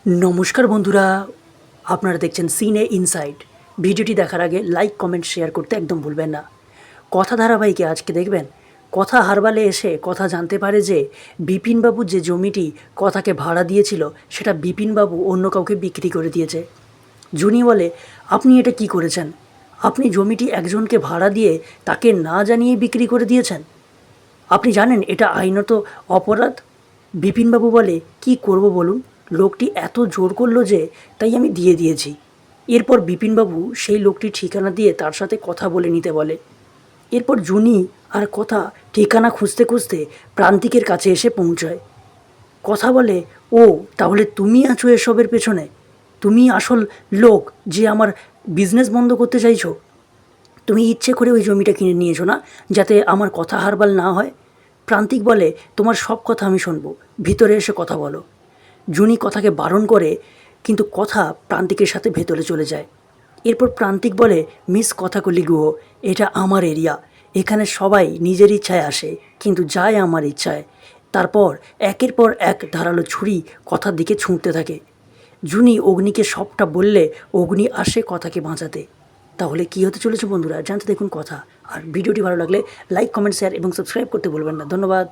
নমস্কার বন্ধুরা, আপনারা দেখছেন সিনে ইনসাইড। ভিডিওটি দেখার আগে লাইক কমেন্ট শেয়ার করতে একদম ভুলবেন না। কথা ধারাবাহিকে আজকে দেখবেন কথা হারবালে এসে কথা জানতে পারে যে বিপিনবাবু যে জমিটি কথাকে ভাড়া দিয়েছিল সেটা বিপিনবাবু অন্য কাউকে বিক্রি করে দিয়েছে। জুনি বলে, আপনি এটা কি করেছেন? আপনি জমিটি একজনকে ভাড়া দিয়ে তাকে না জানিয়ে বিক্রি করে দিয়েছেন। আপনি জানেন এটা আইনত অপরাধ। বিপিনবাবু বলে, কি করব বলুন, লোকটি এত জোর করলো যে তাই আমি দিয়ে দিয়েছি। এরপর বিপিনবাবু সেই লোকটির ঠিকানা দিয়ে তার সাথে কথা বলে নিতে বলে। এরপর জুনি আর কথা ঠিকানা খুঁজতে খুঁজতে প্রান্তিকের কাছে এসে পৌঁছায়। কথা বলে, ও তাহলে তুমি আছো এসবের পেছনে? তুমি আসল লোক যে আমার বিজনেস বন্ধ করতে চাইছো। তুমি ইচ্ছে করে ওই জমিটা কিনে নিয়েছো না, যাতে আমার কথা হারবাল না হয়? প্রান্তিক বলে, তোমার সব কথা আমি শুনবো, ভিতরে এসে কথা বলো। জুনি কথাকে বারণ করে, কিন্তু কথা প্রান্তিকের সাথে ভেতরে চলে যায়। এরপর প্রান্তিক বলে, মিস কথাকলি গুহ, এটা আমার এরিয়া, এখানে সবাই নিজের ইচ্ছায় আসে কিন্তু যায় আমার ইচ্ছায়। তারপর একের পর এক ধারালো ছুরি কথার দিকে ছুঁড়তে থাকে। জুনি অগ্নিকে সবটা বললে অগ্নি আসে কথাকে বাঁচাতে। তাহলে কী হতে চলেছে বন্ধুরা, জানতে দেখুন কথা। আর ভিডিওটি ভালো লাগলে লাইক কমেন্ট শেয়ার এবং সাবস্ক্রাইব করতে ভুলবেন না। ধন্যবাদ।